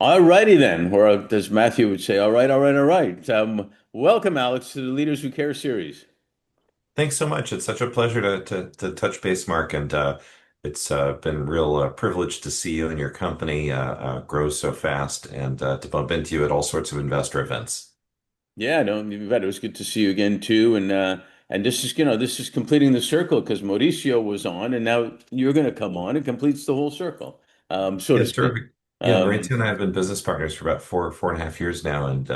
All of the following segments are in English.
All righty then, or as Matthew would say, all right, all right, all right. Welcome, Alex, to the Leaders Who Care series. Thanks so much. It's such a pleasure to touch base, Mark, and it's been a real privilege to see you and your company grow so fast and to bump into you at all sorts of investor events. Yeah, no, you bet. It was good to see you again too. And this is, this is completing the circle because Mauricio was on, and now you're going to come on. It completes the whole circle, so Yeah, to it's speak. terrific. Yeah, Um, Maurizio and I have been business partners for about four and a half years now, and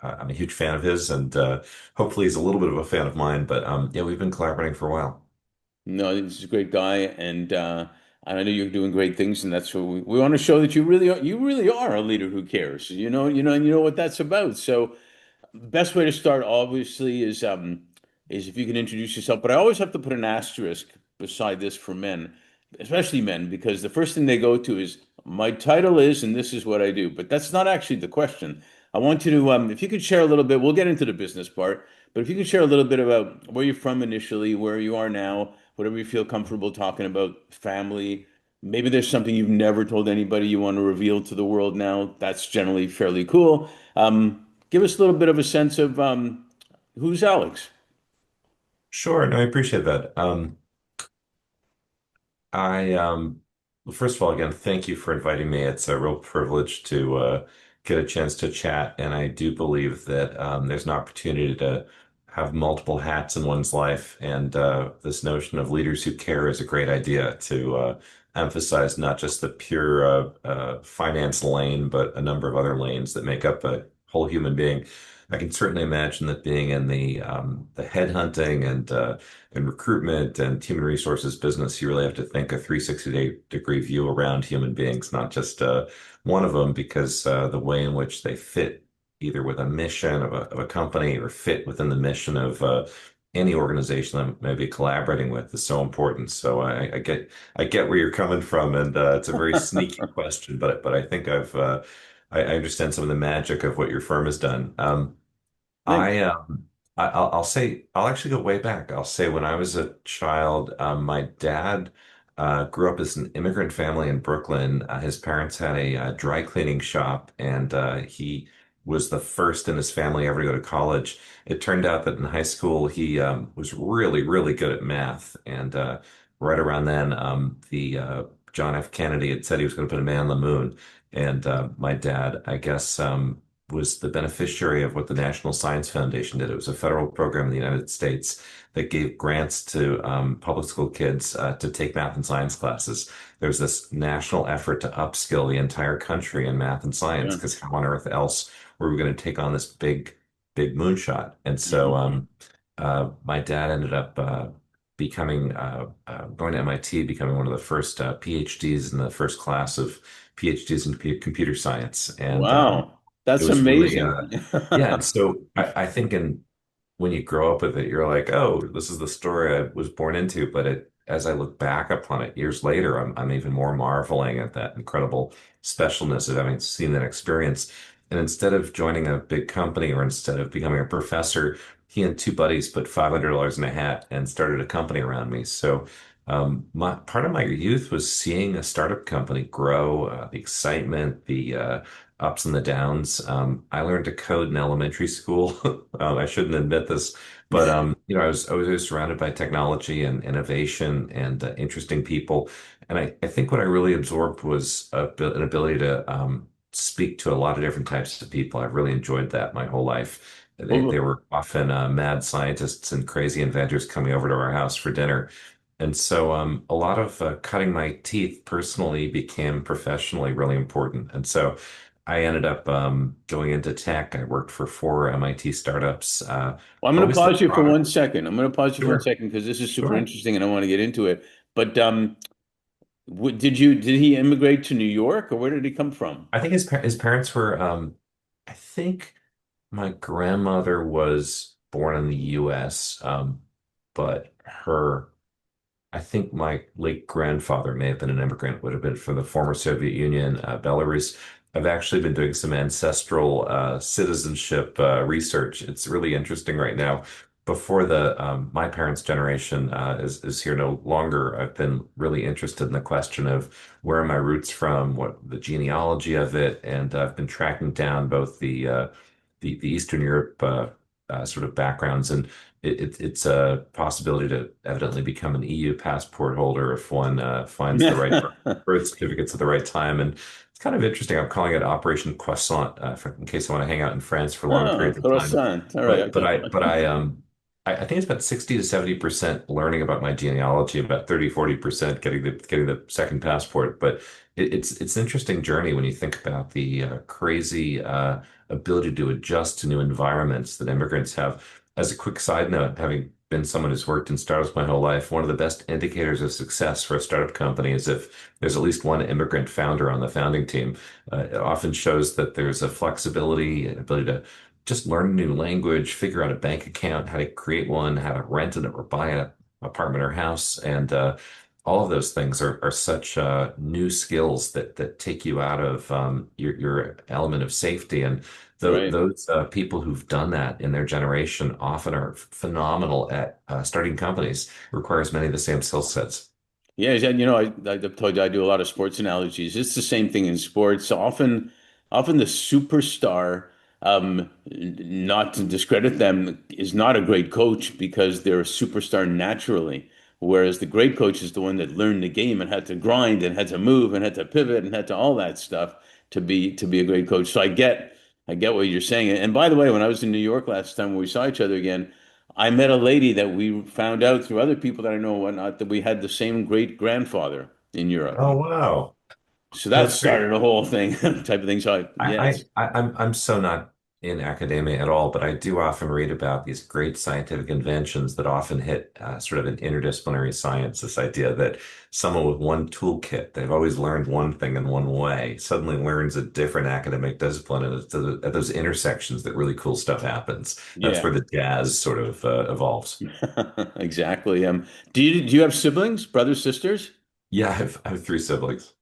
I'm a huge fan of his, and hopefully he's a little bit of a fan of mine. But yeah, we've been collaborating for a while. no, this is a great guy, and I know you're doing great things, and that's what we want to show that you really are a leader who cares. And you know what that's about. So. Best way to start, obviously, is if you can introduce yourself. But I always have to put an asterisk beside this for men, especially men, because the first thing they go to is my title is, and this is what I do. But that's not actually the question. I want you to, if you could share a little bit. We'll get into the business part, but if you could share a little bit about where you're from initially, where you are now, whatever you feel comfortable talking about, family. Maybe there's something you've never told anybody you want to reveal to the world now. That's generally fairly cool. Give us a little bit of a sense of who's Alex. Sure, no, I appreciate that. I well, first of all, again, thank you for inviting me. It's a real privilege to get a chance to chat, and I do believe that there's an opportunity to have multiple hats in one's life, and this notion of leaders who care is a great idea to emphasize not just the pure finance lane, but a number of other lanes that make up a whole human being. I can certainly imagine that being in the headhunting and recruitment and human resources business, you really have to think a 360-degree view around human beings, not just one of them, because the way in which they fit either with a mission of a company or fit within the mission of any organization that may be collaborating with is so important. So I get where you're coming from, and it's a very sneaky question, but I think I understand some of the magic of what your firm has done. Thanks. I I'll say I'll actually go way back. I'll say when I was a child, my dad grew up as an immigrant family in Brooklyn. His parents had a dry cleaning shop, and he was the first in his family ever to go to college. It turned out that in high school he was really good at math, and right around then, the John F. Kennedy had said he was going to put a man on the moon, and my dad, I guess. Was the beneficiary of what the National Science Foundation did. It was a federal program in the United States that gave grants to public school kids to take math and science classes. There was this national effort to upskill the entire country in math and science Yeah. because how on earth else were we going to take on this big moonshot? And so Mhm. my dad ended up becoming going to MIT, becoming one of the first PhDs in the first class of PhDs in computer science, and Wow, it that's was really, amazing. yeah. And so I think when you grow up with it, you're like, oh, this is the story I was born into. But as I look back upon it years later, I'm even more marveling at that incredible specialness of having seen that experience. And instead of joining a big company or instead of becoming a professor, he and two buddies put $500 in a hat and started a company around me. So my part of my youth was seeing a startup company grow, the excitement, the ups and the downs. I learned to code in elementary school. I shouldn't admit this, but I was always surrounded by technology and innovation and interesting people. And I think what I really absorbed was an ability to speak to a lot of different types of people. I've really enjoyed that my whole life. They Well, were often mad scientists and crazy inventors coming over to our house for dinner. And so a lot of cutting my teeth personally became professionally really important. And so I ended up going into tech. I worked for four MIT startups. I'm going to Always the pause you for product. 1 second. I'm going to pause you for one Sure. second because this is super Sure. interesting and I want to get into it. But did he immigrate to New York or where did he come from? I think his parents were. I think my grandmother was born in the U.S., but her. I think my late grandfather may have been an immigrant, would have been from the former Soviet Union, Belarus. I've actually been doing some ancestral citizenship research. It's really interesting right now. before the my parents' generation is here no longer, I've been really interested in the question of where are my roots from, what the genealogy of it, and I've been tracking down both the Eastern Europe sort of backgrounds, and it's a possibility to evidently become an EU passport holder if one finds the right birth certificates at the right time. And it's kind of interesting. I'm calling it Operation Croissant in case I want to hang out in France for long Oh, periods of time. croissant. All right. But but Okay. I but I think it's about 60 to 70% learning about my genealogy, about 30-40% getting the second passport. But it's an interesting journey when you think about the crazy ability to adjust to new environments that immigrants have. As a quick side note, having been someone who's worked in startups my whole life, one of the best indicators of success for a startup company is if there's at least one immigrant founder on the founding team. It often shows that there's a flexibility, an ability to just learn a new language, figure out a bank account, how to create one, how to rent it or buy an apartment or house, and all of those things are such new skills that take you out of your element of safety. And Right. those people who've done that in their generation often are phenomenal at starting companies. It requires many of the same skill sets. Yeah, I've told you I do a lot of sports analogies. It's the same thing in sports. Often the superstar, not to discredit them, is not a great coach because they're a superstar naturally. Whereas the great coach is the one that learned the game and had to grind and had to move and had to pivot and had to all that stuff to be a great coach. So I get what you're saying. And by the way, when I was in New York last time when we saw each other again, I met a lady that we found out through other people that I know and whatnot that we had the same great grandfather in Europe. Oh, wow. So that That's great. started a whole thing type of thing. So yes, I'm so not in academia at all, but I do often read about these great scientific inventions that often hit sort of an interdisciplinary science. This idea that someone with one toolkit, they've always learned one thing in one way, suddenly learns a different academic discipline, and it's at those intersections that really cool stuff happens. That's yeah, where the jazz sort of evolves. exactly. Do you have siblings, brothers, sisters? Yeah, I have three siblings.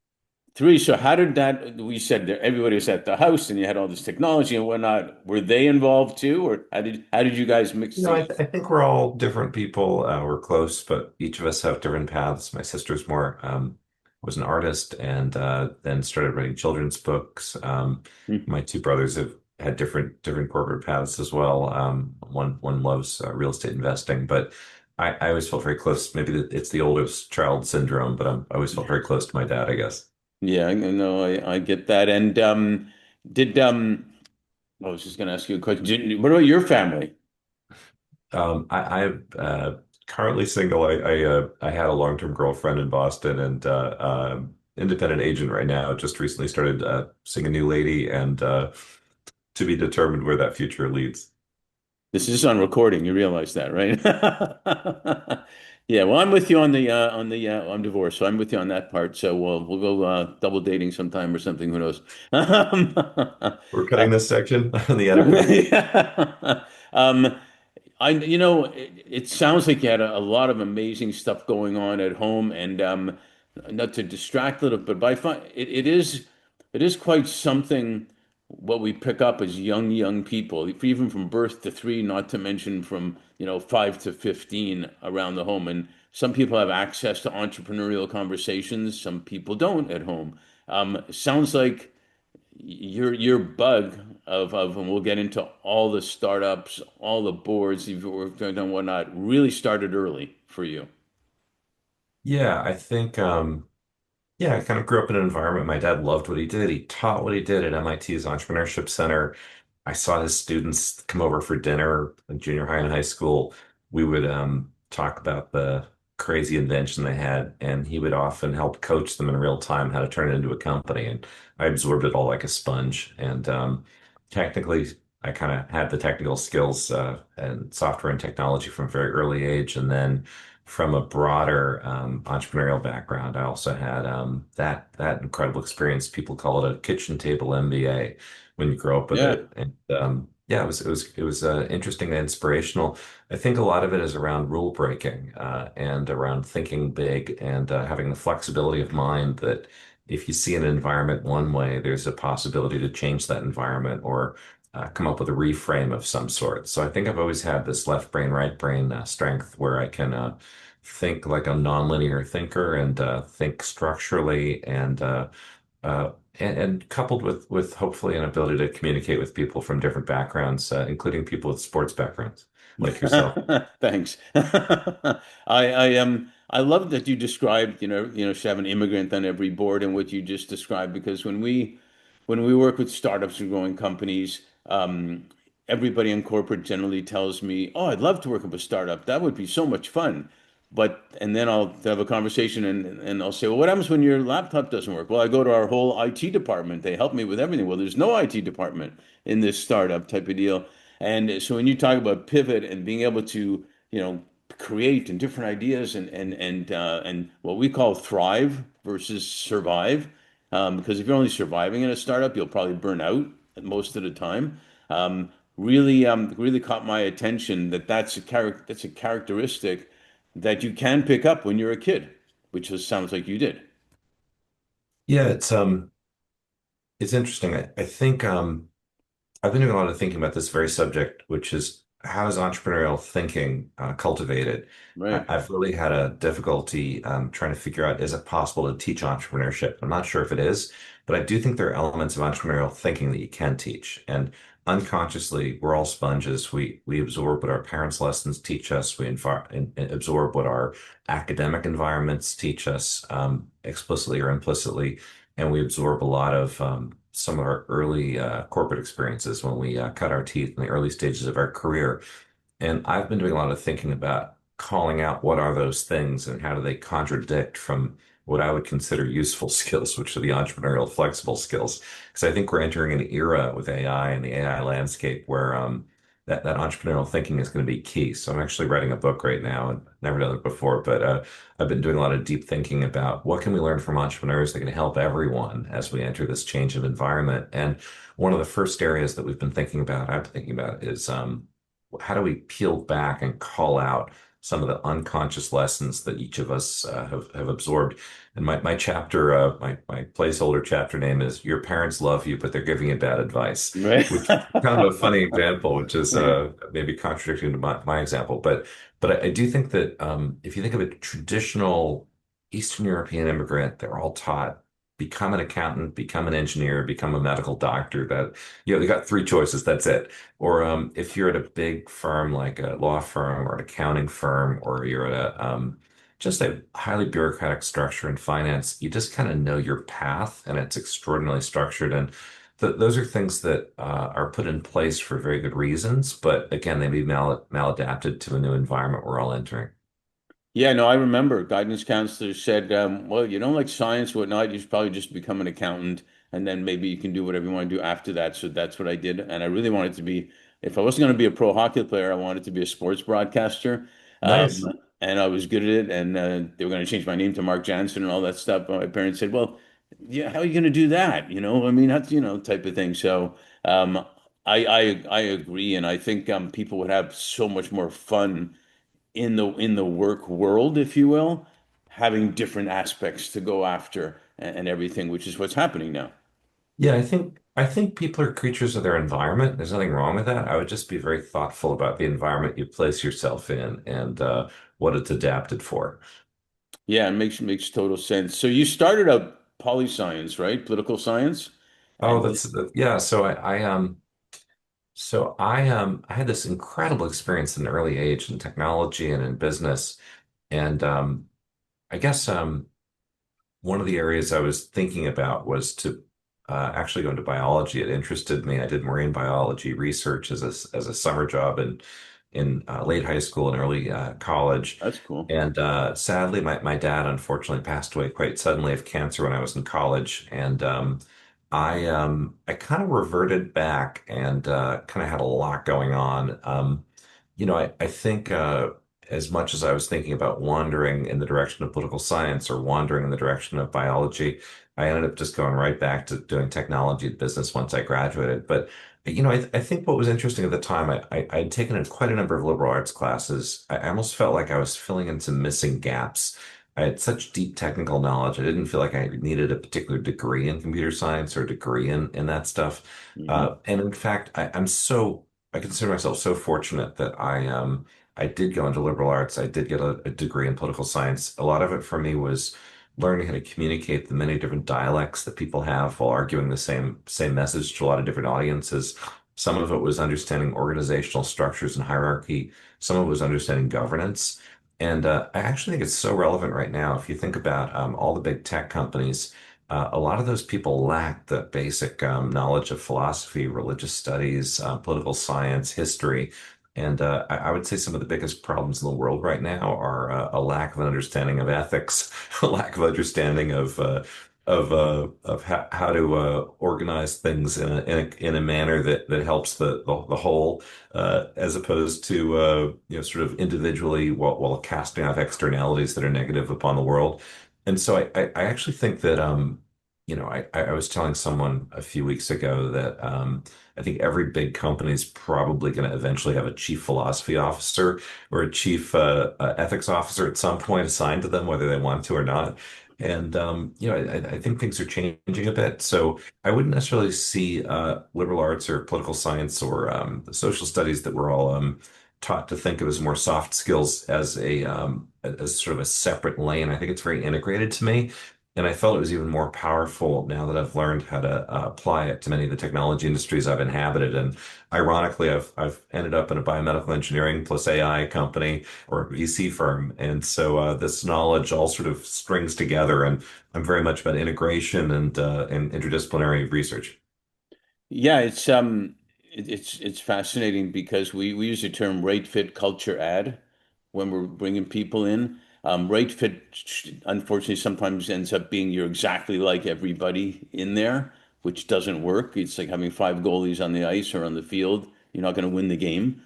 Three. So how did that? We said that everybody was at the house and you had all this technology and whatnot. Were they involved too, or how did you guys mix things? I think we're all different people. We're close, but each of us have different paths. My sister's more was an artist and then started writing children's books. Hmm. My two brothers have had different corporate paths as well. One loves real estate investing, but I always felt very close. Maybe it's the oldest child syndrome, but I always felt very close to my dad, I guess. Yeah, I know. I get that. And did I was just going to ask you a question. What about your family? I'm currently single. I had a long-term girlfriend in Boston and independent agent right now. Just recently started seeing a new lady and to be determined where that future leads. This is on recording. You realize that, right? Yeah. Well, I'm with you I'm divorced, so I'm with you on that part. So we'll go double dating sometime or something. Who knows? We're cutting this section on the editing. Yeah. It sounds like you had a lot of amazing stuff going on at home, and not to distract a little bit, but I find it is quite something what we pick up as young people, even from birth to three, not to mention from 5 to 15 around the home. And some people have access to entrepreneurial conversations, some people don't at home. Sounds like your bug of and we'll get into all the startups, all the boards you've worked on and whatnot, really started early for you. Yeah, I think yeah, I kind of grew up in an environment. My dad loved what he did. He taught what he did at MIT's Entrepreneurship Center. I saw his students come over for dinner in junior high and high school. We would talk about the crazy invention they had, and he would often help coach them in real time how to turn it into a company. And I absorbed it all like a sponge. And technically, I kind of had the technical skills and software and technology from a very early age. And then from a broader entrepreneurial background, I also had that incredible experience. People call it a kitchen table MBA when you grow up with Yeah. it. And yeah, it was interesting and inspirational. I think a lot of it is around rule breaking and around thinking big and having the flexibility of mind that if you see an environment one way, there's a possibility to change that environment or come up with a reframe of some sort. So I think I've always had this left brain, right brain strength where I can think like a nonlinear thinker and think structurally and coupled with hopefully an ability to communicate with people from different backgrounds, including people with sports backgrounds like yourself. Thanks. I love that you described, should have an immigrant on every board and what you just described, because when we work with startups and growing companies, everybody in corporate generally tells me, "Oh, I'd love to work with a startup. That would be so much fun." And then I'll have a conversation and I'll say, "Well, what happens when your laptop doesn't work?" "Well, I go to our whole IT department. They help me with everything." "Well, there's no IT department in this startup type of deal." And so when you talk about pivot and being able to, create and different ideas and what we call thrive versus survive, because if you're only surviving in a startup, you'll probably burn out most of the time. Really caught my attention that that's a characteristic that you can pick up when you're a kid, which just sounds like you did. Yeah, it's interesting. I think I've been doing a lot of thinking about this very subject, which is how is entrepreneurial thinking cultivated? Right. I've really had a difficulty trying to figure out, is it possible to teach entrepreneurship? I'm not sure if it is, but I do think there are elements of entrepreneurial thinking that you can teach. And unconsciously, we're all sponges. We absorb what our parents' lessons teach us. We absorb what our academic environments teach us, explicitly or implicitly, and we absorb a lot of some of our early corporate experiences when we cut our teeth in the early stages of our career. And I've been doing a lot of thinking about calling out what are those things and how do they contradict from what I would consider useful skills, which are the entrepreneurial flexible skills. Because I think we're entering an era with AI and the AI landscape where that entrepreneurial thinking is going to be key. So I'm actually writing a book right now and never done it before, but I've been doing a lot of deep thinking about what can we learn from entrepreneurs that can help everyone as we enter this change of environment. And one of the first areas that I've been thinking about is how do we peel back and call out some of the unconscious lessons that each of us have absorbed? And my chapter, my placeholder chapter name is Your Parents Love You, but They're Giving You Bad Advice, Right. which is kind of a funny example, which is maybe contradicting to my example. But I do think that if you think of a traditional Eastern European immigrant, they're all taught become an accountant, become an engineer, become a medical doctor. That they got three choices. That's it. Or if you're at a big firm like a law firm or an accounting firm, or you're at just a highly bureaucratic structure in finance, you just kind of know your path, and it's extraordinarily structured. And those are things that are put in place for very good reasons. But again, they may be maladapted to a new environment we're all entering. Yeah, no, I remember guidance counselors said, well, you don't like science, whatnot, you should probably just become an accountant and then maybe you can do whatever you want to do after that. So that's what I did. And I really wanted to be, if I wasn't going to be a pro hockey player, I wanted to be a sports broadcaster. Um, Nice. and I was good at it. And they were going to change my name to Mark Jansen and all that stuff. But my parents said, well, yeah, how are you going to do that? I mean, that's, type of thing. So I agree. And I think people would have so much more fun in the work world, if you will, having different aspects to go after and everything, which is what's happening now. Yeah, I think people are creatures of their environment. There's nothing wrong with that. I would just be very thoughtful about the environment you place yourself in and what it's adapted for. Yeah, it makes total sense. So you started out poli science, right? Political science, Oh, and that's yeah. So I had this incredible experience in an early age in technology and in business, and I guess one of the areas I was thinking about was to actually go into biology. It interested me. I did marine biology research as a summer job in late high school and early college. that's cool. And sadly, my dad unfortunately passed away quite suddenly of cancer when I was in college. And I kind of reverted back and kind of had a lot going on. I think as much as I was thinking about wandering in the direction of political science or wandering in the direction of biology, I ended up just going right back to doing technology and business once I graduated. But I think what was interesting at the time, I'd taken quite a number of liberal arts classes. I almost felt like I was filling in some missing gaps. I had such deep technical knowledge. I didn't feel like I needed a particular degree in computer science or a degree in that stuff. Hmm. And in fact, I consider myself so fortunate that I did go into liberal arts. I did get a degree in political science. A lot of it for me was learning how to communicate the many different dialects that people have while arguing the same message to a lot of different audiences. Some of it was understanding organizational structures and hierarchy. Some of it was understanding governance. And I actually think it's so relevant right now. If you think about all the big tech companies, a lot of those people lack the basic knowledge of philosophy, religious studies, political science, history. And I would say some of the biggest problems in the world right now are a lack of an understanding of ethics, a lack of understanding of how to organize things in a manner that helps the whole, as opposed to sort of individually while casting off externalities that are negative upon the world. And so I actually think that I was telling someone a few weeks ago that I think every big company is probably going to eventually have a chief philosophy officer or a chief ethics officer at some point assigned to them, whether they want to or not. And I think things are changing a bit. So I wouldn't necessarily see liberal arts or political science or the social studies that we're all taught to think of as more soft skills as sort of a separate lane. I think it's very integrated to me. And I felt it was even more powerful now that I've learned how to apply it to many of the technology industries I've inhabited. And ironically, I've ended up in a biomedical engineering plus AI company or a VC firm. And so this knowledge all sort of strings together. And I'm very much about integration and interdisciplinary research. Yeah, it's fascinating because we use the term rate fit culture ad when we're bringing people in. Rate fit, unfortunately, sometimes ends up being you're exactly like everybody in there, which doesn't work. It's like having five goalies on the ice or on the field. You're not going to win the game,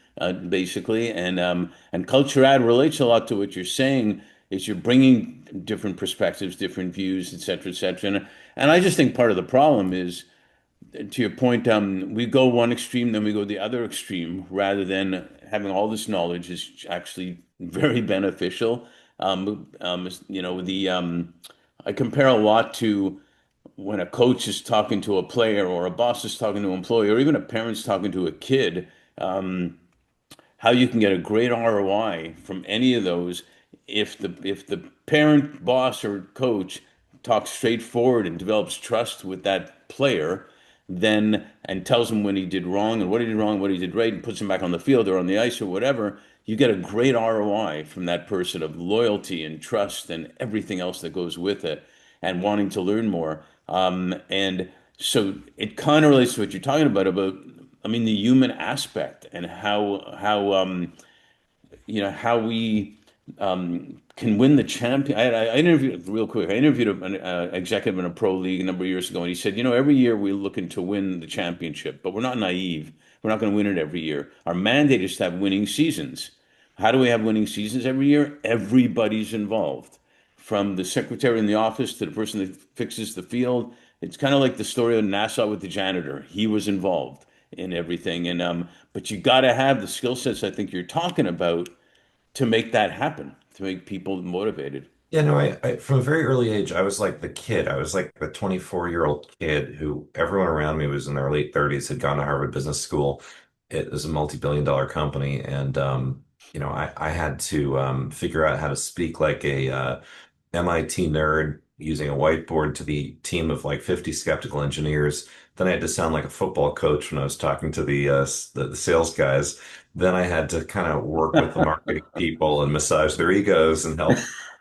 basically. And culture ad relates a lot to what you're saying. Is you're bringing different perspectives, different views, et cetera, et cetera. And I just think part of the problem is to your point, we go one extreme, then we go the other extreme, rather than having all this knowledge is actually very beneficial. I compare a lot to when a coach is talking to a player, or a boss is talking to an employee, or even a parent's talking to a kid. How you can get a great ROI from any of those if the parent, boss, or coach talks straightforward and develops trust with that player, then and tells him when he did wrong and what he did wrong, what he did right, and puts him back on the field or on the ice or whatever, you get a great ROI from that person of loyalty and trust and everything else that goes with it and wanting to learn more. And so it kind of relates to what you're talking about, I mean, the human aspect and how we can win the champion. I interviewed real quick. I interviewed an executive in a pro league a number of years ago, and he said, every year we're looking to win the championship, but we're not naive. We're not going to win it every year. Our mandate is to have winning seasons. How do we have winning seasons every year? Everybody's involved, from the secretary in the office to the person that fixes the field. It's kind of like the story of Nassau with the janitor. He was involved in everything, and but you got to have the skill sets I think you're talking about to make that happen, to make people motivated. Yeah, no, I from a very early age, I was like the kid. I was like the 24-year-old kid who everyone around me was in their late 30s, had gone to Harvard Business School. It was a multi-billion dollar company. And, I had to figure out how to speak like a MIT nerd using a whiteboard to the team of like 50 skeptical engineers. Then I had to sound like a football coach when I was talking to the sales guys. Then I had to kind of work with the marketing people and massage their egos and help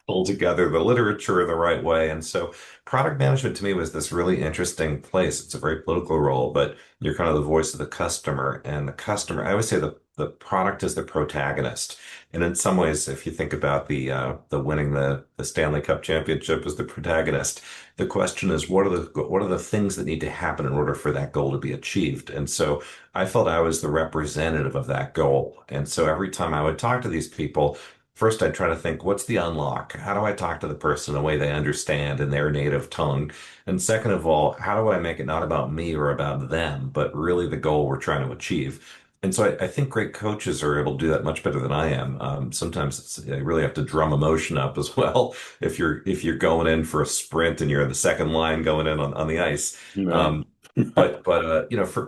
pull together the literature the right way. And so product management to me was this really interesting place. It's a very political role, but you're kind of the voice of the customer. And the customer, I always say the product is the protagonist. And in some ways, if you think about the winning the Stanley Cup championship as the protagonist, the question is what are the things that need to happen in order for that goal to be achieved? And so I felt I was the representative of that goal. And so every time I would talk to these people, first I'd try to think, what's the unlock? How do I talk to the person in a way they understand in their native tongue? And second of all, how do I make it not about me or about them, but really the goal we're trying to achieve? And so I think great coaches are able to do that much better than I am. Sometimes you really have to drum emotion up as well. If you're going in for a sprint and you're in the second line going in on the ice. Right. Um, but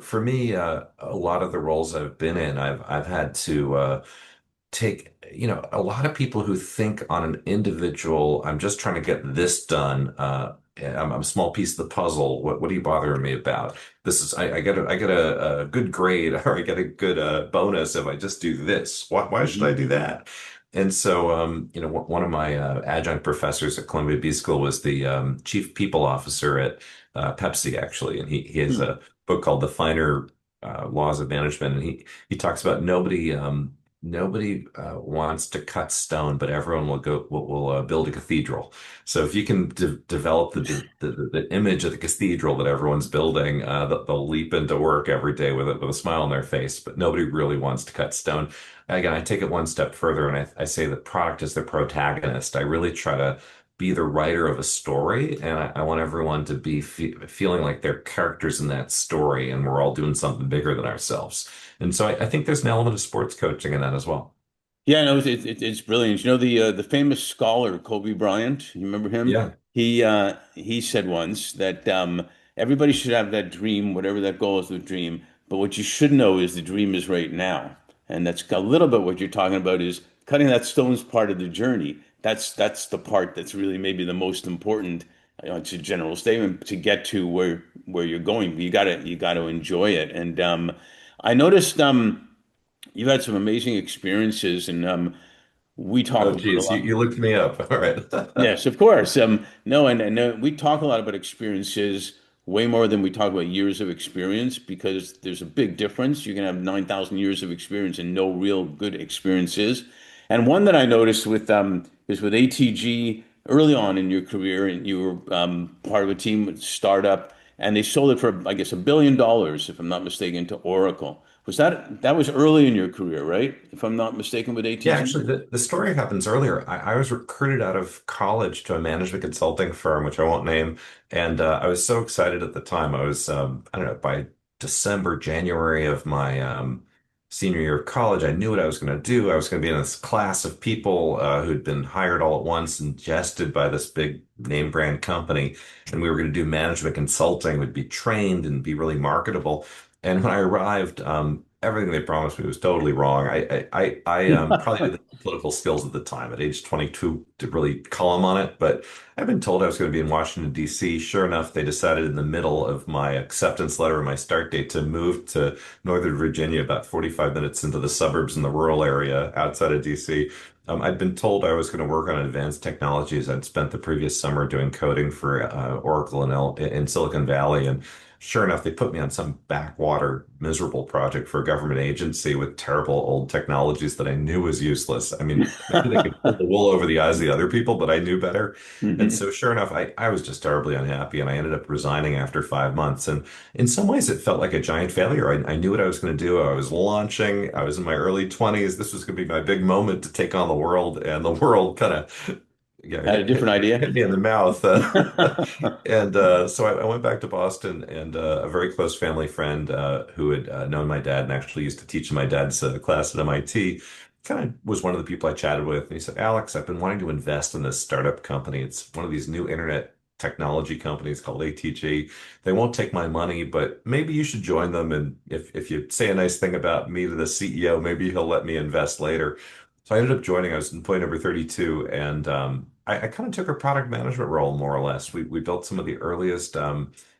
for me, a lot of the roles I've been in, I've had to take, a lot of people who think on an individual, I'm just trying to get this done. I'm a small piece of the puzzle. What are you bothering me about? This is, I get a good grade or I get a good bonus if I just do this. Why should I Hmm. do that? And so, one of my adjunct professors at Columbia B School was the chief people officer at Pepsi, actually, and he has Hmm. a book called The Finer Laws of Management, and he talks about nobody wants to cut stone, but everyone will build a cathedral. So if you can develop the image of the cathedral that everyone's building, they'll leap into work every day with a smile on their face. But nobody really wants to cut stone. Again, I take it one step further, and I say the product is the protagonist. I really try to be the writer of a story, and I want everyone to be feeling like they're characters in that story, and we're all doing something bigger than ourselves. And so I think there's an element of sports coaching in that as well. Yeah, no, it's brilliant. You know the famous scholar Kobe Bryant. You remember him? Yeah. He said once that everybody should have that dream, whatever that goal is, the dream. But what you should know is the dream is right now, and that's a little bit what you're talking about. Is cutting that stone's part of the journey. That's the part that's really maybe the most important. It's a general statement to get to where you're going. You gotta enjoy it. And I noticed you've had some amazing experiences, and we talk Oh, about a geez, you, lot. you looked me up. All right. Yes, of course. No, and we talk a lot about experiences way more than we talk about years of experience because there's a big difference. You can have 9,000 years of experience and no real good experiences. And one that I noticed with is with ATG early on in your career, and you were part of a team with startup, and they sold it for I guess $1 billion, if I'm not mistaken, to Oracle. That was early in your career, right? If I'm not mistaken, with Yeah, ATG. actually, the story happens earlier. I was recruited out of college to a management consulting firm, which I won't name. And I was so excited at the time. I was, I don't know, by December, January of my senior year of college, I knew what I was going to do. I was going to be in this class of people who'd been hired all at once, ingested by this big name brand company. And we were going to do management consulting, would be trained and be really marketable. And when I arrived, everything they promised me was totally wrong. I probably didn't have the political skills at the time at age 22 to really column on it, but I've been told I was going to be in Washington, D.C. Sure enough, they decided in the middle of my acceptance letter and my start date to move to Northern Virginia, about 45 minutes into the suburbs in the rural area outside of D.C. I'd been told I was going to work on advanced technologies. I'd spent the previous summer doing coding for Oracle in Silicon Valley, and sure enough, they put me on some backwater, miserable project for a government agency with terrible old technologies that I knew was useless. I mean, maybe they could pull the wool over the eyes of the other people, but I knew better. And so, sure enough, I was just terribly unhappy, and I ended up resigning after 5 months. And in some ways, it felt like a giant failure. I knew what I was going to do. I was launching. I was in my early 20s. This was going to be my big moment to take on the world, and the world kind of Had a different idea. hit me in the mouth. And so I went back to Boston, and a very close family friend who had known my dad and actually used to teach in my dad's class at MIT kind of was one of the people I chatted with. And he said, Alex, I've been wanting to invest in this startup company. It's one of these new internet technology companies called ATG. They won't take my money, but maybe you should join them. And if you say a nice thing about me to the CEO, maybe he'll let me invest later. So I ended up joining. I was employee number 32, and I kind of took a product management role, more or less. We built some of the earliest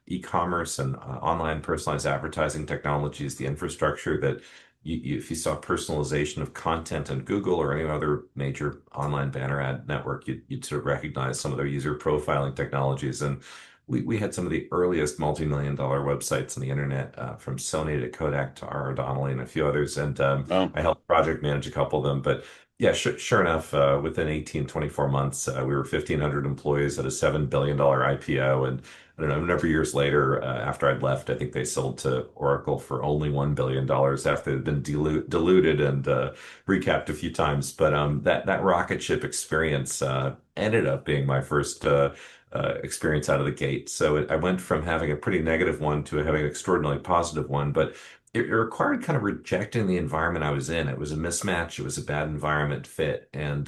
e-commerce and online personalized advertising technologies, the infrastructure that if you saw personalization of content on Google or any other major online banner ad network, you'd sort of recognize some of their user profiling technologies. And we had some of the earliest multi-million-dollar websites on the internet, from Sony to Kodak to R. Donnelley and a few others. And Oh, I helped project manage a couple of them. But yeah, sure enough, within 18, 24 months, we were 1,500 employees at a $7 billion IPO. And I don't know, a number of years later, after I'd left, I think they sold to Oracle for only $1 billion after it had been diluted and recapped a few times. But that rocket ship experience ended up being my first experience out of the gate. So I went from having a pretty negative one to having an extraordinarily positive one. But it required kind of rejecting the environment I was in. It was a mismatch. It was a bad environment fit, and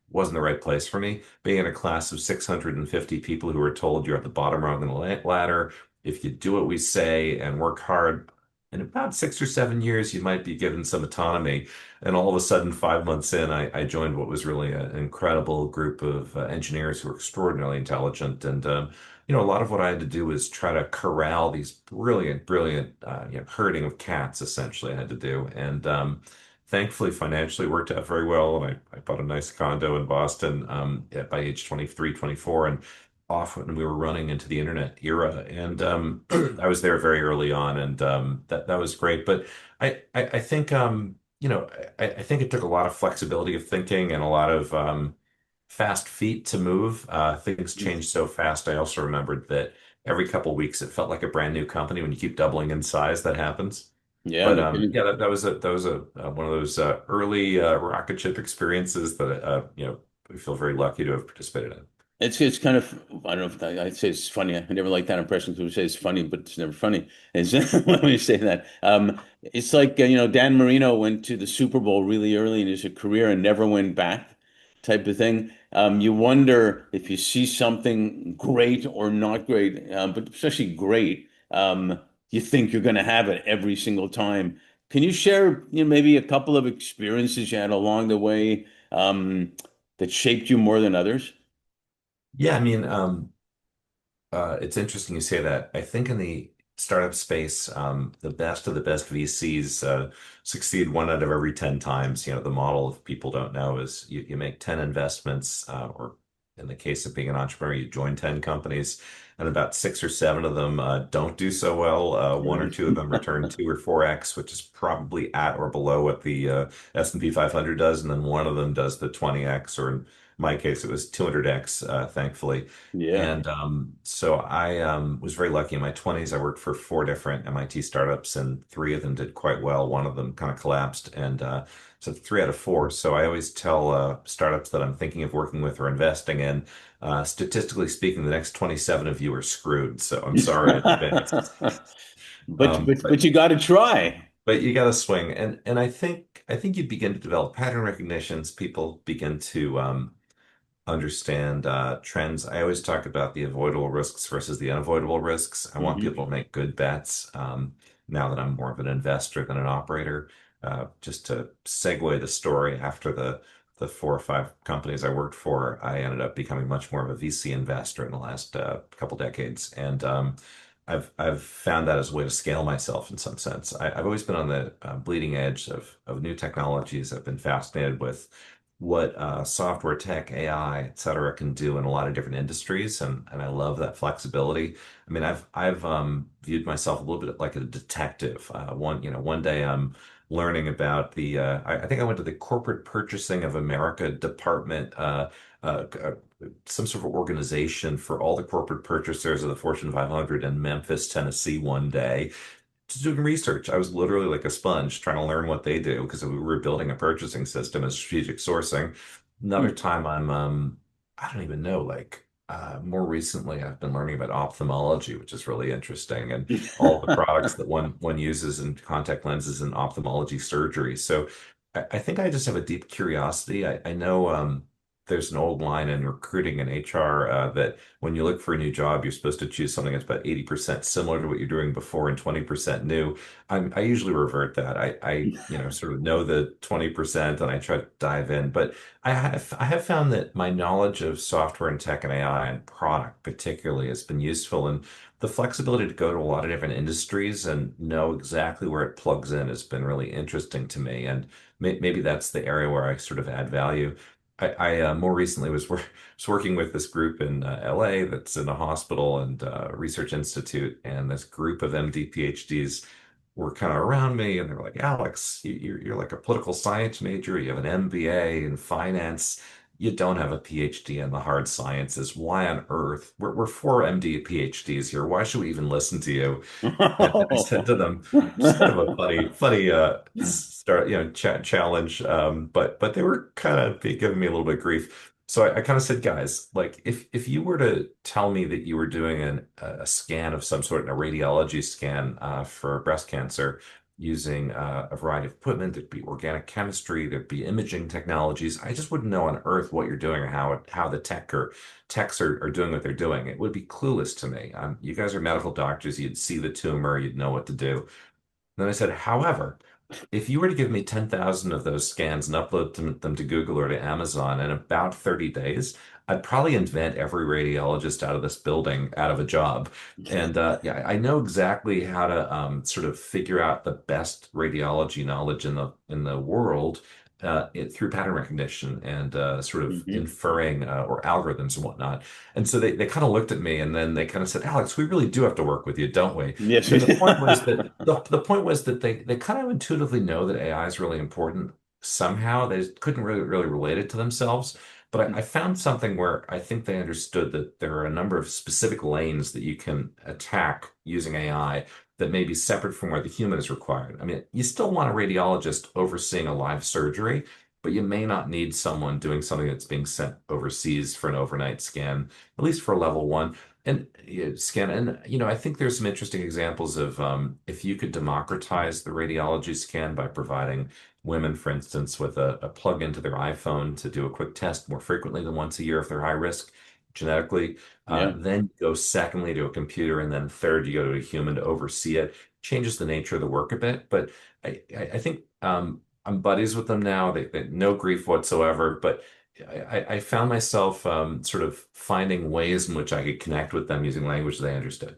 wasn't the right place for me. Being in a class of 650 people who were told you're at the bottom rung of the ladder, if you do what we say and work hard, in about 6 or 7 years, you might be given some autonomy. And all of a sudden, 5 months in, I joined what was really an incredible group of engineers who were extraordinarily intelligent and a lot of what I had to do was try to corral these brilliant, herding of cats, essentially, I had to do. And thankfully, financially worked out very well. And I bought a nice condo in Boston by age 23, 24, and off when we were running into the internet era. And I was there very early on, and that was great. But I think, I think it took a lot of flexibility of thinking and a lot of fast feet to move. Things change so fast. I also remembered that every couple weeks it felt like a brand new company. When you keep doubling in size, that happens. Yeah, But no kidding. yeah, that was a one of those early rocket ship experiences that I feel very lucky to have participated in. It's kind of, I don't know if I'd say it's funny. I never like that impression because we say it's funny, but it's never funny. Is when we say that. It's like Dan Marino went to the Super Bowl really early in his career and never went back, type of thing. You wonder if you see something great or not great, but especially great. You think you're going to have it every single time. Can you share, maybe a couple of experiences you had along the way, that shaped you more than others? Yeah, I mean, it's interesting you say that. I think in the startup space, the best of the best VCs succeed 1 out of every 10 times. The model, if people don't know, is you make 10 investments, or in the case of being an entrepreneur, you join 10 companies, and about 6 or 7 of them don't do so well. One or two of them return 2 or 4x, which is probably at or below what the S&P 500 does, and then one of them does the 20x, or in my case, it was 200x, thankfully. Yeah. And so I was very lucky in my 20s. I worked for 4 different MIT startups, and 3 of them did quite well. One of them kind of collapsed, and so 3 out of 4. So I always tell startups that I'm thinking of working with or investing in, statistically speaking, the next 27 of you are screwed. So I'm sorry in advance. But Um, but but but you got to try. but you got to swing, and I think you begin to develop pattern recognitions. People begin to understand trends. I always talk about the avoidable risks versus the unavoidable risks. I want Hmm. people to make good bets. Now that I'm more of an investor than an operator, just to segue the story, after the 4 or 5 companies I worked for, I ended up becoming much more of a VC investor in the last couple decades, and I've found that as a way to scale myself in some sense. I've always been on the bleeding edge of new technologies. I've been fascinated with what software tech, AI, et cetera, can do in a lot of different industries, and I love that flexibility. I mean, I've viewed myself a little bit like a detective. One day I'm learning about I think I went to the Corporate Purchasing of America department, uh, uh, some sort of organization for all the corporate purchasers of the Fortune 500 in Memphis, Tennessee, one day, just doing research. I was literally like a sponge trying to learn what they do because we were building a purchasing system and strategic sourcing. Another time I don't even know, like more recently I've been learning about ophthalmology, which is really interesting, and all the products that one uses in contact lenses and ophthalmology surgery. So I think I just have a deep curiosity. I know there's an old line in recruiting and HR that when you look for a new job, you're supposed to choose something that's about 80% similar to what you're doing before and 20% new. I usually revert that. I sort of know the 20% and I try to dive in. But I have found that my knowledge of software and tech and AI and product particularly has been useful. And the flexibility to go to a lot of different industries and know exactly where it plugs in has been really interesting to me. And maybe that's the area where I sort of add value. I more recently was working with this group in LA that's in a hospital and research institute, and this group of MD PhDs were kind of around me, and they were like, "Alex, you're like a political science major. You have an MBA in finance. You don't have a PhD in the hard sciences. Why on earth? We're 4 MD PhDs here. Why should we even listen to you?" And I said to them, just kind of a funny start, challenge. But they were kind of giving me a little bit of grief. So I kind of said, guys, like if you were to tell me that you were doing a scan of some sort, a radiology scan for breast cancer, using a variety of equipment. There'd be organic chemistry, there'd be imaging technologies. I just wouldn't know on earth what you're doing or how the techs are doing what they're doing. It would be clueless to me. You guys are medical doctors. You'd see the tumor, you'd know what to do. Then I said, however, if you were to give me 10,000 of those scans and upload them to Google or to Amazon in about 30 days, I'd probably invent every radiologist out of this building out of a job. And yeah, I know exactly how to sort of figure out the best radiology knowledge in the world through pattern recognition and sort of Hmm. inferring or algorithms and whatnot. And so they kind of looked at me and then they kind of said, Alex, we really do have to work with you, don't we? Yes. I mean, the point was that the point was that they kind of intuitively know that AI is really important somehow. They just couldn't really relate it to themselves. But I found something where I think they understood that there are a number of specific lanes that you can attack using AI that may be separate from where the human is required. I mean, you still want a radiologist overseeing a live surgery, but you may not need someone doing something that's being sent overseas for an overnight scan, at least for level one. And yeah, scan, and I think there's some interesting examples of if you could democratize the radiology scan by providing women, for instance, with a plug into their iPhone to do a quick test more frequently than once a year if they're high risk genetically. Yeah. Then you go secondly to a computer, and then third you go to a human to oversee it. Changes the nature of the work a bit, but I think I'm buddies with them now. They no grief whatsoever, but I found myself sort of finding ways in which I could connect with them using language they understood.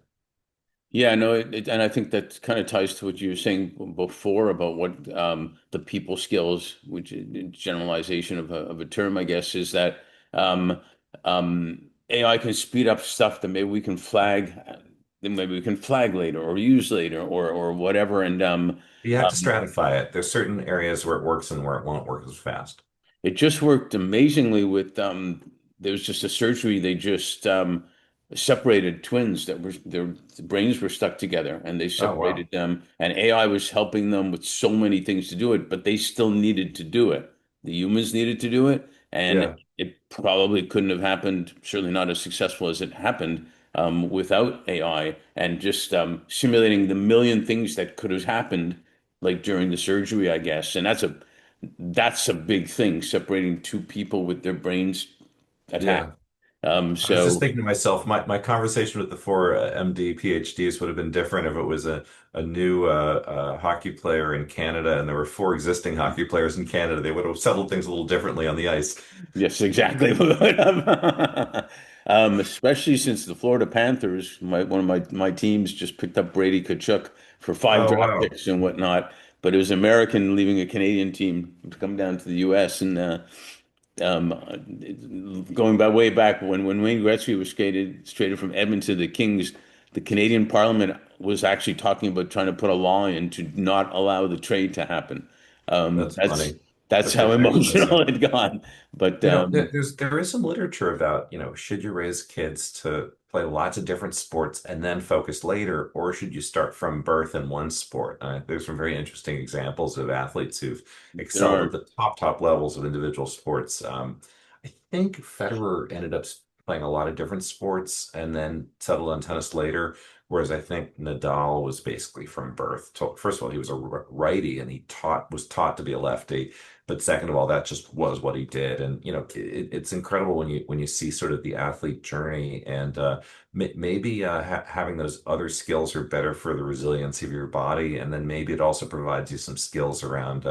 Yeah, no, and I think that kind of ties to what you were saying before about what the people skills, which is generalization of a term, I guess, is that um, AI can speed up stuff that maybe we can flag later or use later or whatever. And You have to um, stratify it. There's certain areas where it works and where it won't work as fast. It just worked amazingly with there was just a surgery they just separated twins that were their brains were stuck together and they Oh, separated wow. them and AI was helping them with so many things to do it, but they still needed to do it. The humans needed to do it, and Yeah. it probably couldn't have happened, certainly not as successful as it happened without AI and just simulating the million things that could have happened like during the surgery, I guess. And that's a big thing, separating two people with their brains attacked. Yeah. I was just So thinking to myself, my conversation with the four MD PhDs would have been different if it was a new hockey player in Canada and there were four existing hockey players in Canada. They would have settled things a little differently on the ice. yes, exactly. Especially since the Florida Panthers, one of my teams just picked up Brady Tkachuk for five Oh, draft wow. picks and whatnot. But it was an American leaving a Canadian team to come down to the U.S. and um, going by way back when Wayne Gretzky was traded from Edmonton to the Kings, the Canadian Parliament was actually talking about trying to put a law in to not allow the trade to happen. Um, That's that's funny. that's But how they're emotional expensive. it got. But There is some literature about, should you raise kids to play lots of different sports and then focus later, or should you start from birth in one sport? There's some very interesting examples of athletes who've there excelled at are the top levels of individual sports. I think Federer ended up playing a lot of different sports and then settled on tennis later, whereas I think Nadal was basically from birth. First of all, he was a righty and he was taught to be a lefty. But second of all, that just was what he did, and it's incredible when you see sort of the athlete journey, and maybe having those other skills are better for the resiliency of your body, and then maybe it also provides you some skills around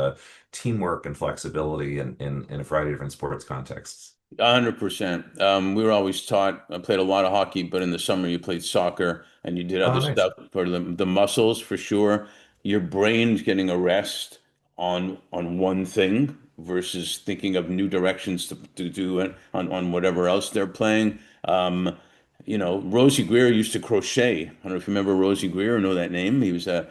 teamwork and flexibility in a variety of different sports contexts. 100%. We were always taught, I played a lot of hockey, but in the summer you played soccer and you did Oh, other nice. stuff for the muscles for sure. Your brain's getting a rest on one thing versus thinking of new directions to do it on whatever else they're playing. Rosie Greer used to crochet. I don't know if you remember Rosie Greer or know that name. He was a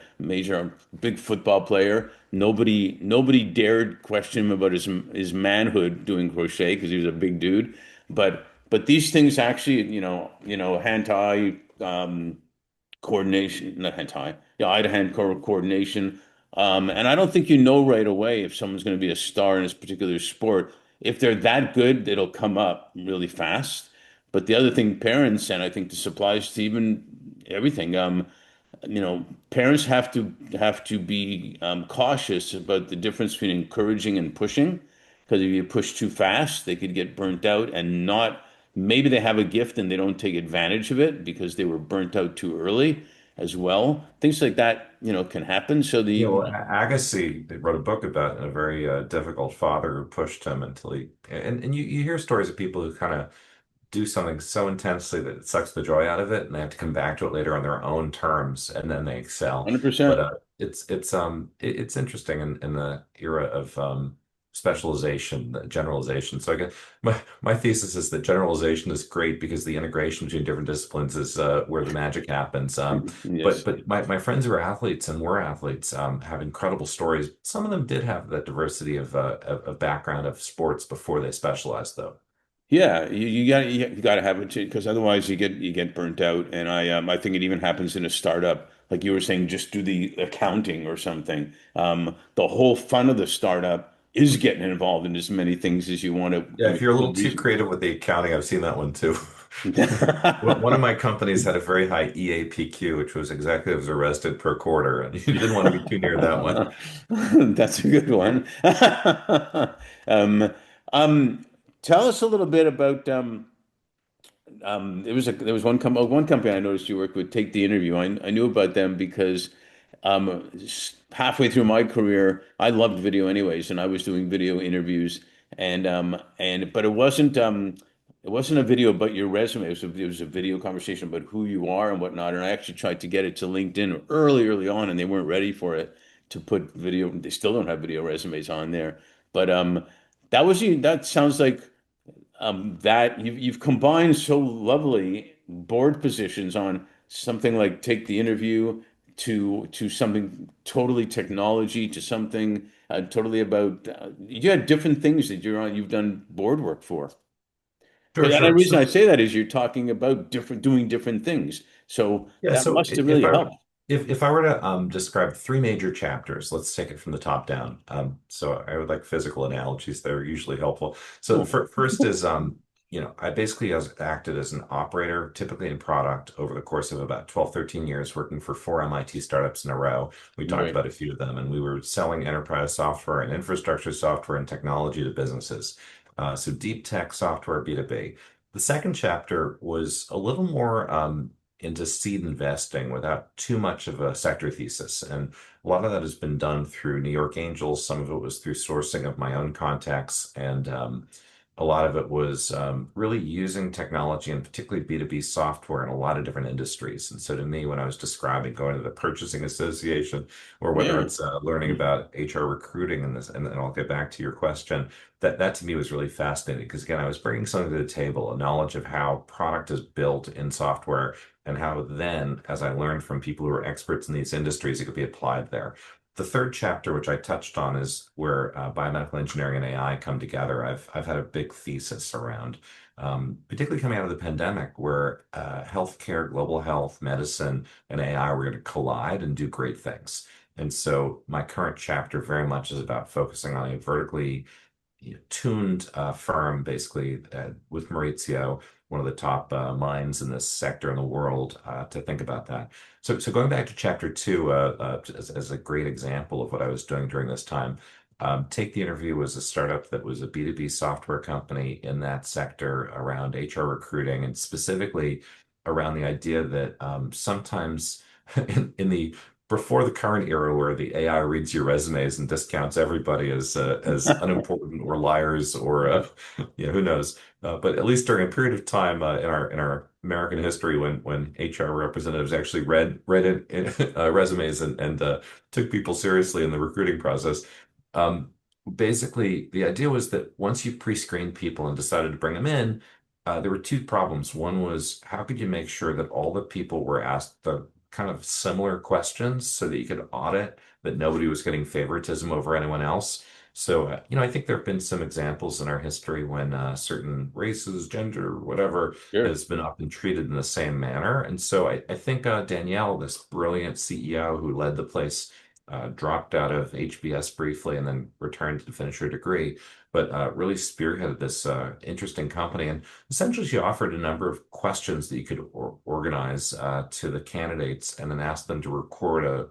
big football player. Nobody dared question him about his manhood doing crochet because he was a big dude. But these things actually, hand-eye coordination, not hand-eye, yeah, eye-to-hand coordination. And I don't think you know right away if someone's going to be a star in this particular sport. If they're that good, it'll come up really fast. But the other thing, parents, and I think this applies to even everything. parents have to be cautious about the difference between encouraging and pushing, because if you push too fast, they could get burnt out and not. Maybe they have a gift and they don't take advantage of it because they were burnt out too early as well. Things like that, can happen. So You know, the Agassi wrote a book about a very difficult father who pushed him until he, and you hear stories of people who kind of do something so intensely that it sucks the joy out of it, and they have to come back to it later on their own terms, and then they excel. But 100%. it's interesting in the era of specialization, generalization. So I guess my thesis is that generalization is great because the integration between different disciplines is where the magic happens. But Yes. my friends who are athletes and were athletes have incredible stories. Some of them did have that diversity of background of sports before they specialized, though. Yeah, you got to have it because otherwise you get burnt out. And I think it even happens in a startup, like you were saying, just do the accounting or something. The whole fun of the startup is getting involved in as many things as you want to. Yeah, if you're a little too creative with the accounting, I've seen that one too. One of my companies had a very high EAPQ, which was executives arrested per quarter, and you didn't want to be too near that one. That's a good one. Um, um, Tell us a little bit about there was one company I noticed you worked with, Take the Interview. I knew about them because halfway through my career, I loved video anyways, and I was doing video interviews, and but it wasn't a video about your resume. It was a video conversation about who you are and whatnot. And I actually tried to get it to LinkedIn early on, and they weren't ready for it to put video. They still don't have video resumes on there, but that sounds like that you've combined so lovely board positions on something like Take the Interview to something totally technology to something totally about you had different things that you've done board work for. Sure, And the sure. reason I So say that is you're talking about doing different things. So yeah, that so must have really helped. if I were to describe three major chapters, let's take it from the top down. So I would like physical analogies; they're usually helpful. So Oh, first is I basically has acted as an operator, typically in product, over the course of about 12, 13 years, working for four MIT startups in a row. We talked right. about a few of them, and we were selling enterprise software and infrastructure software and technology to businesses. So deep tech software B2B. The second chapter was a little more into seed investing without too much of a sector thesis. And a lot of that has been done through New York Angels. Some of it was through sourcing of my own contacts. And a lot of it was really using technology and particularly B2B software in a lot of different industries. And so to me, when I was describing going to the purchasing association or whether Yeah. it's learning about HR recruiting and this, and then I'll get back to your question, that to me was really fascinating because again, I was bringing something to the table, a knowledge of how product is built in software and how then, as I learned from people who are experts in these industries, it could be applied there. The third chapter, which I touched on, is where biomedical engineering and AI come together. I've had a big thesis around, particularly coming out of the pandemic, where healthcare, global health, medicine, and AI were going to collide and do great things. And so my current chapter very much is about focusing on a vertically tuned firm, basically, with Maurizio, one of the top minds in this sector in the world, to think about that. So going back to chapter two, as a great example of what I was doing during this time, Take the Interview was a startup that was a B2B software company in that sector around HR recruiting and specifically around the idea that sometimes in the before the current era where the AI reads your resumes and discounts everybody as unimportant or liars or who knows. But at least during a period of time in our American history when HR representatives actually read resumes and took people seriously in the recruiting process. Um, Basically, the idea was that once you pre-screened people and decided to bring them in, there were two problems. One was how could you make sure that all the people were asked the kind of similar questions so that you could audit that nobody was getting favoritism over anyone else. So, I think there have been some examples in our history when certain races, gender, whatever, Sure. has been often treated in the same manner. And so I think Danielle, this brilliant CEO who led the place dropped out of HBS briefly and then returned to finish her degree, but really spearheaded this interesting company. And essentially, she offered a number of questions that you could organize to the candidates and then ask them to record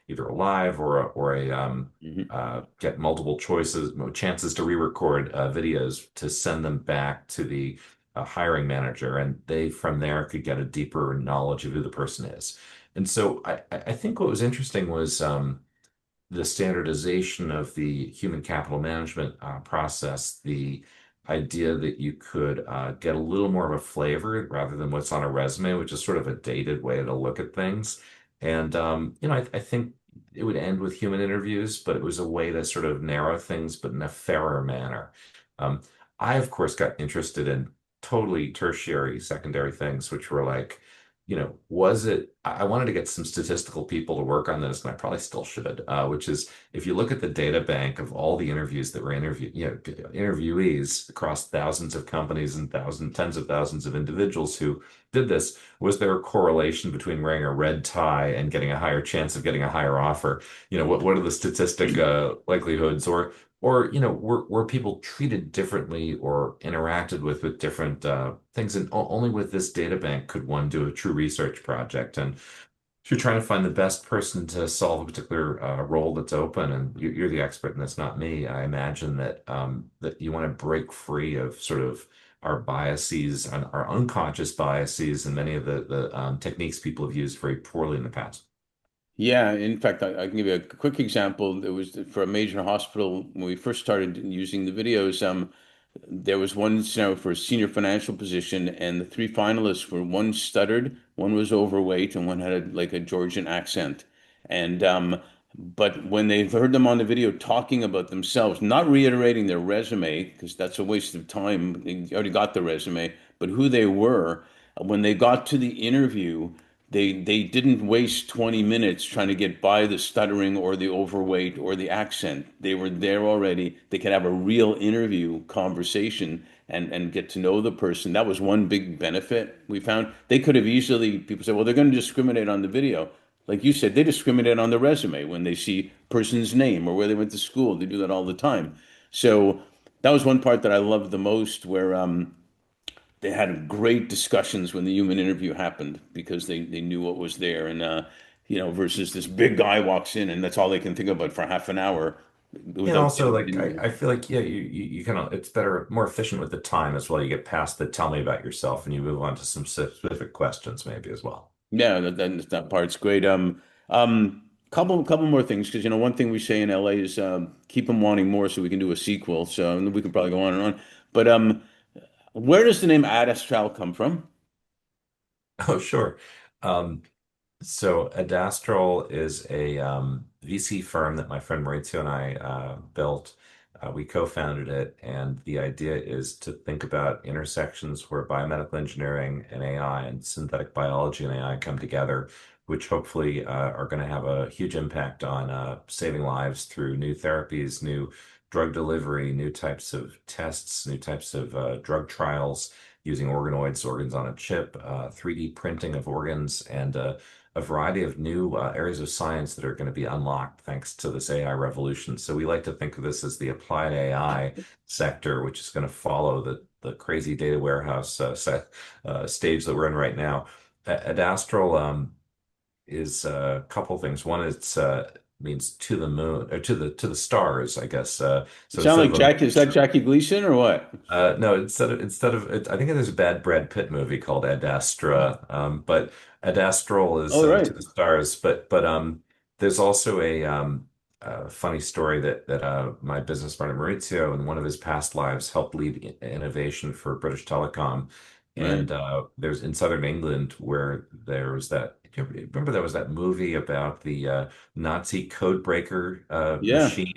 either a live or a Hmm. get multiple chances to re-record videos to send them back to the hiring manager, and they from there could get a deeper knowledge of who the person is. And so I think what was interesting was the standardization of the human capital management process, the idea that you could get a little more of a flavor rather than what's on a resume, which is sort of a dated way to look at things. And I think it would end with human interviews, but it was a way to sort of narrow things, but in a fairer manner. Um, I, of course, got interested in totally tertiary, secondary things, which were like, was it, I wanted to get some statistical people to work on this, and I probably still should, which is if you look at the data bank of all the interviews that were interviewees across thousands of companies and tens of thousands of individuals who did this, was there a correlation between wearing a red tie and getting a higher chance of getting a higher offer? What are the statistic likelihoods, or were people treated differently or interacted with different things? And only with this data bank could one do a true research project. And if you're trying to find the best person to solve a particular role that's open, and you're the expert, and that's not me, I imagine that you want to break free of sort of our biases and our unconscious biases and many of the techniques people have used very poorly in the past. Yeah, in fact, I can give you a quick example. It was for a major hospital when we first started using the videos. There was one scenario for a senior financial position, and the three finalists were one stuttered, one was overweight, and one had like a Georgian accent. And but when they heard them on the video talking about themselves, not reiterating their resume, because that's a waste of time. They already got the resume, but who they were, when they got to the interview, they didn't waste 20 minutes trying to get by the stuttering or the overweight or the accent. They were there already. They could have a real interview conversation and get to know the person. That was one big benefit we found. They could have easily, people say, well, they're going to discriminate on the video. Like you said, they discriminate on the resume when they see person's name or where they went to school. They do that all the time. So that was one part that I loved the most, where they had great discussions when the human interview happened because they knew what was there. And versus this big guy walks in and that's all they can think about for half an hour And without also, getting like, to know I you. feel like, yeah, you kind of, it's better, more efficient with the time as well. You get past the tell me about yourself and you move on to some specific questions, maybe as well. Yeah, that part's great. Couple more things, because one thing we say in LA is keep them wanting more so we can do a sequel. So we could probably go on and on. But where does the name AdAstral come from? Oh, sure. Um, So AdAstral is a VC firm that my friend Maurizio and I built. We co-founded it, and the idea is to think about intersections where biomedical engineering and AI and synthetic biology and AI come together, which hopefully are going to have a huge impact on saving lives through new therapies, new drug delivery, new types of tests, new types of drug trials using organoids, organs on a chip, 3D printing of organs, and a variety of new areas of science that are going to be unlocked thanks to this AI revolution. So we like to think of this as the applied AI sector, which is going to follow the crazy data warehouse stage that we're in right now. AdAstral is a couple things. One, it's means to the moon or to the stars, I guess. You So sound instead like of a Jack. Is that Jackie Gleason or what? no, I think there's a bad Brad Pitt movie called Ad Astra, but Ad Astral is Oh, to right. the stars. But there's also a funny story that my business partner Maurizio in one of his past lives helped lead innovation for British Telecom, Right. and there's in Southern England where there was that. Do you remember there was that movie about the Nazi code breaker Yeah. machine?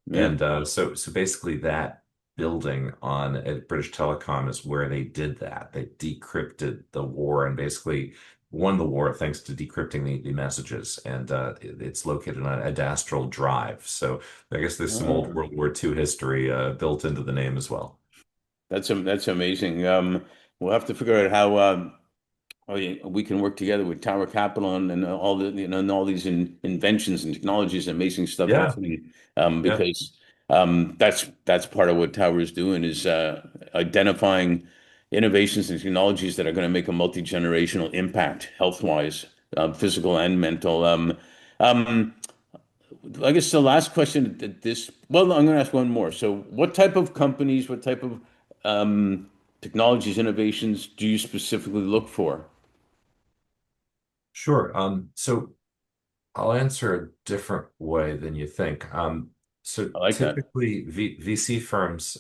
Yeah. And so basically that building on at British Telecom is where they did that. They decrypted the war and basically won the war thanks to decrypting the messages. And it's located on AdAstral Drive. So I guess there's some old Oh, World War II history built into the name as well. that's amazing. We'll have to figure out how. Oh, yeah, we can work together with Tower Capital and all the and all these inventions and technologies and amazing stuff Yeah, happening. yeah. Because that's part of what Tower is doing is identifying innovations and technologies that are going to make a multi-generational impact health-wise, physical and mental. Um, I guess the last question that this, well, I'm going to ask one more. So, what type of companies, what type of technologies, innovations do you specifically look for? Sure. So I'll answer a different way than you think. So I like that. typically, VC firms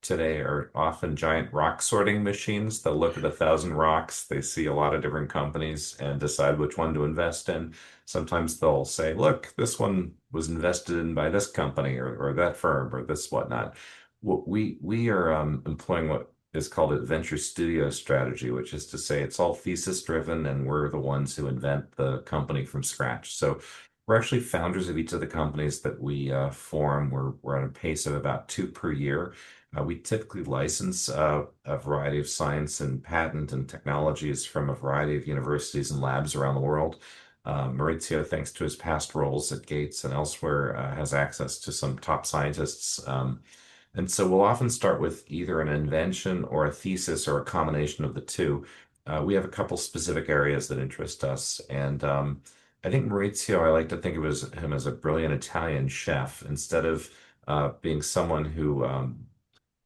today are often giant rock sorting machines. They'll look at 1,000 rocks, they see a lot of different companies and decide which one to invest in. Sometimes they'll say, look, this one was invested in by this company or that firm or this whatnot. What we are employing what is called a venture studio strategy, which is to say it's all thesis driven and we're the ones who invent the company from scratch. So we're actually founders of each of the companies that we form. We're at a pace of about two per year. We typically license a variety of science and patent and technologies from a variety of universities and labs around the world. Maurizio, thanks to his past roles at Gates and elsewhere, has access to some top scientists. And so we'll often start with either an invention or a thesis or a combination of the two. We have a couple specific areas that interest us. And I think Maurizio, I like to think of him as a brilliant Italian chef instead of being someone who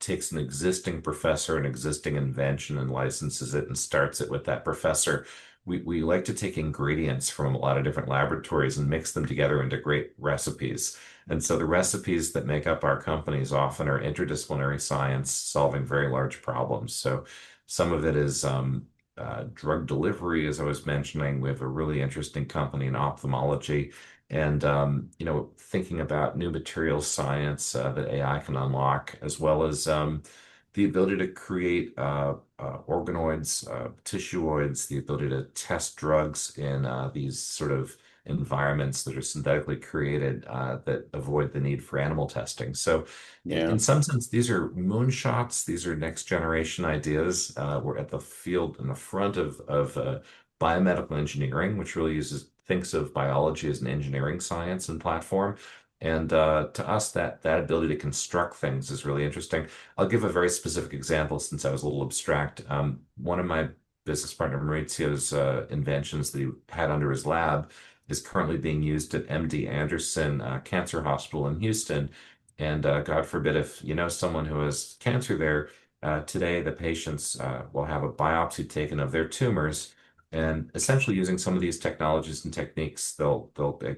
takes an existing professor, an existing invention, and licenses it and starts it with that professor. We like to take ingredients from a lot of different laboratories and mix them together into great recipes. And so the recipes that make up our companies often are interdisciplinary science solving very large problems. So some of it is drug delivery, as I was mentioning. We have a really interesting company in ophthalmology and thinking about new materials science that AI can unlock, as well as the ability to create organoids, tissuoids, the ability to test drugs in these sort of environments that are synthetically created that avoid the need for animal testing. So, Yeah, in some sense, these are moonshots. These are next generation ideas. We're at the field in the front of biomedical engineering, which really thinks of biology as an engineering science and platform. And to us, that ability to construct things is really interesting. I'll give a very specific example since I was a little abstract. One of my business partner Maurizio's inventions that he had under his lab is currently being used at MD Anderson Cancer Hospital in Houston. And God forbid if you know someone who has cancer there, today the patients will have a biopsy taken of their tumors. And essentially using some of these technologies and techniques, they'll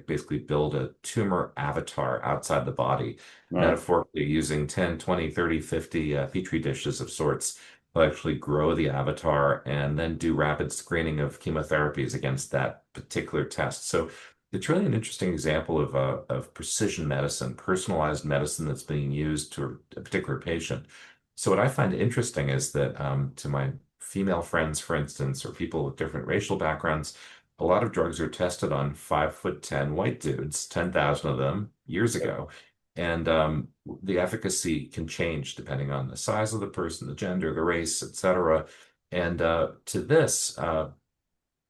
basically build a tumor avatar outside the body, wow. metaphorically using 10, 20, 30, 50 petri dishes of sorts. They'll actually grow the avatar and then do rapid screening of chemotherapies against that particular test. So it's really an interesting example of precision medicine, personalized medicine that's being used to a particular patient. So what I find interesting is that to my female friends, for instance, or people with different racial backgrounds, a lot of drugs are tested on 5'10" white dudes, 10,000 of them years ago. And the efficacy can change depending on the size of the person, the gender, the race, etc. And to this,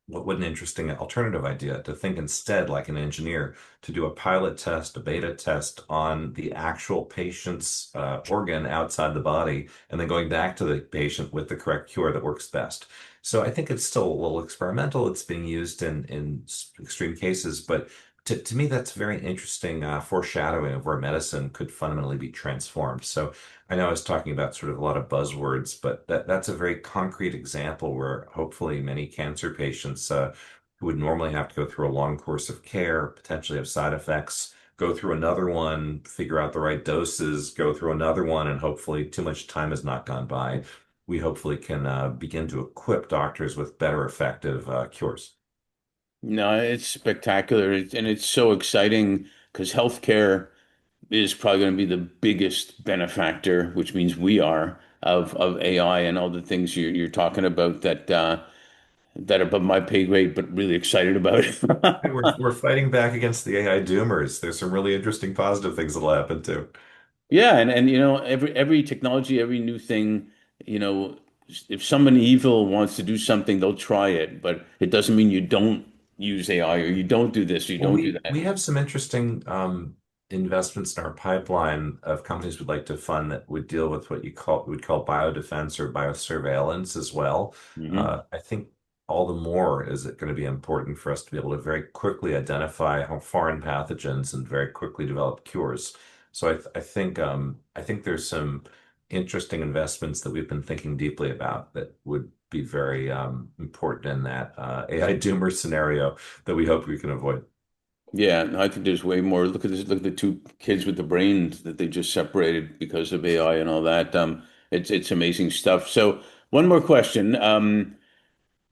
what an interesting alternative idea to think instead, like an engineer, to do a pilot test, a beta test on the actual patient's organ outside the body, and then going back to the patient with the correct cure that works best. So I think it's still a little experimental. It's being used in extreme cases, but to me, that's very interesting foreshadowing of where medicine could fundamentally be transformed. So I know I was talking about sort of a lot of buzzwords, but that's a very concrete example where hopefully many cancer patients who would normally have to go through a long course of care, potentially have side effects, go through another one, figure out the right doses, go through another one, and hopefully too much time has not gone by. We hopefully can begin to equip doctors with better effective cures. No, it's spectacular, and it's so exciting because healthcare is probably going to be the biggest benefactor, which means we are of AI and all the things you're talking about that are above my pay grade, but really excited about. And we're fighting back against the AI doomers. There's some really interesting positive things that'll happen too. Yeah, and every technology, every new thing, you know. if someone evil wants to do something, they'll try it, but it doesn't mean you don't use AI or you don't do this or you Well, don't do we that. have some interesting investments in our pipeline of companies we'd like to fund that would deal with what you call would call biodefense or biosurveillance as well. Hmm. I think all the more is it going to be important for us to be able to very quickly identify how foreign pathogens and very quickly develop cures. So I think there's some interesting investments that we've been thinking deeply about that would be very important in that AI doomer scenario that we hope we can avoid. Yeah, no, I think there's way more. Look at this. Look at the two kids with the brains that they just separated because of AI and all that. It's amazing stuff. So one more question.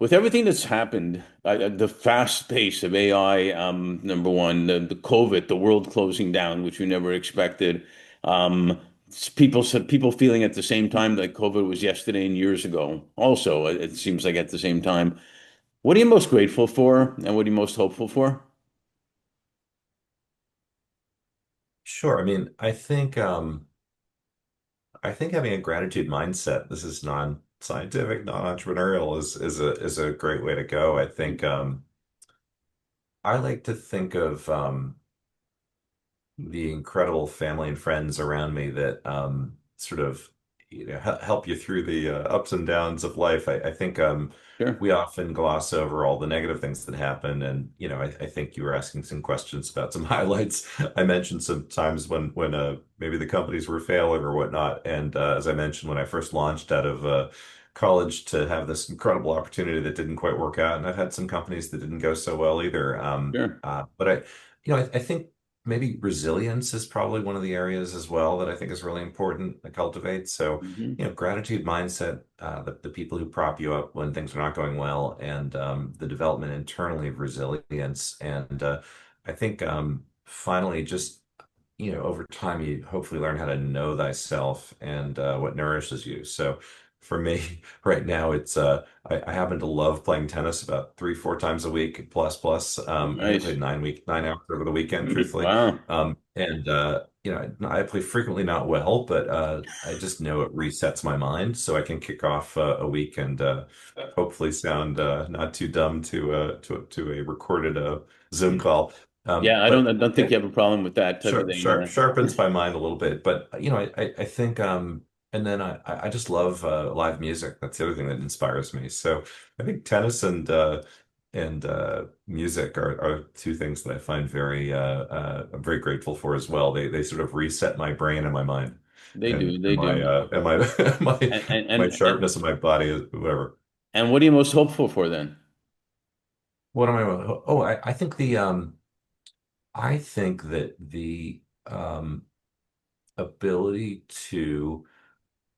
With everything that's happened, the fast pace of AI, number one, the COVID, the world closing down, which we never expected. People feeling at the same time that COVID was yesterday and years ago. Also, it seems like at the same time. What are you most grateful for, and what are you most hopeful for? Sure. I mean, I think having a gratitude mindset, this is non-scientific, non-entrepreneurial is a great way to go. I think I like to think of the incredible family and friends around me that sort of help you through the ups and downs of life. I think Sure, we often gloss over all the negative things that happen, and I think you were asking some questions about some highlights. I mentioned some times when maybe the companies were failing or whatnot, and as I mentioned when I first launched out of college to have this incredible opportunity that didn't quite work out, and I've had some companies that didn't go so well either. sure. But I think maybe resilience is probably one of the areas as well that I think is really important to cultivate. So, Hmm. gratitude mindset, the people who prop you up when things are not going well, and the development internally of resilience. And I think finally, just over time, you hopefully learn how to know thyself and what nourishes you. So for me, right now, it's I happen to love playing tennis about 3, 4 times a week, plus plus. I think I Nice. played 9 hours over the weekend, truthfully. Wow. And I play frequently not well, but I just know it resets my mind, so I can kick off a week and hopefully sound not too dumb to a recorded Zoom call. Yeah, I don't think Yeah, you have a problem with that type of thing. sharpens my mind a little bit. But I think and then I just love live music. That's the other thing that inspires me. So I think tennis and music are two things that I find I'm very grateful for as well. They sort of reset my brain and my mind They do, and they my do. my And and my and and, sharpness of my body, whoever. and what are you most hopeful for then? What am I? Oh, I think that the ability to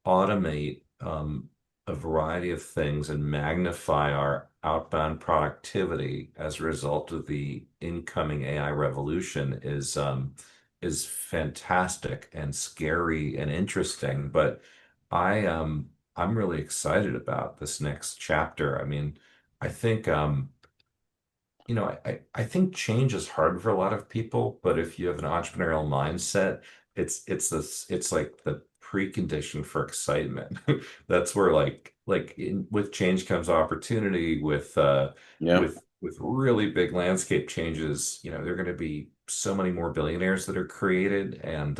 automate a variety of things and magnify our outbound productivity as a result of the incoming AI revolution is fantastic and scary and interesting. But I'm really excited about this next chapter. I mean, I think I think change is hard for a lot of people, but if you have an entrepreneurial mindset, it's like the precondition for excitement. That's where with change comes opportunity Yeah. with really big landscape changes, there are going to be so many more billionaires that are created and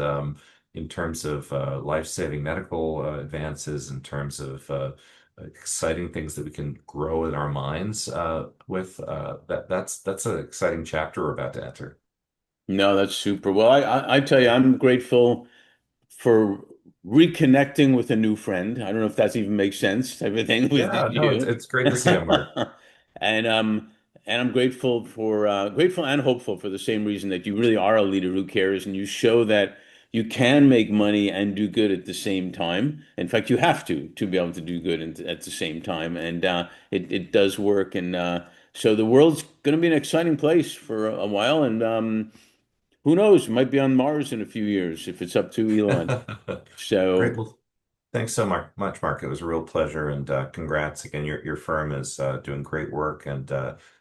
in terms of life-saving medical advances, in terms of exciting things that we can grow in our minds with that's an exciting chapter we're about to enter. No, that's super. Well, I tell you, I'm grateful for reconnecting with a new friend. I don't know if that even makes sense, type of thing with Yeah, no, you. it's great to see you, Mark. And I'm grateful for grateful and hopeful for the same reason that you really are a leader who cares and you show that you can make money and do good at the same time. In fact, you have to be able to do good at the same time, and it does work. And so the world's going to be an exciting place for a while, and who knows? Might be on Mars in a few years if it's up to Elon. Great. So Well, thanks so much, Mark. It was a real pleasure, and congrats again. Your firm is doing great work, and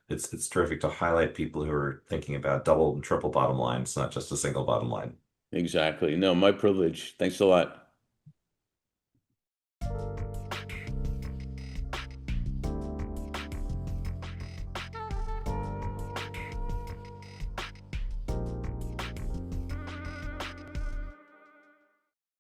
it's terrific to highlight people who are thinking about double and triple bottom lines, not just a single bottom line. exactly. No, my privilege. Thanks a lot.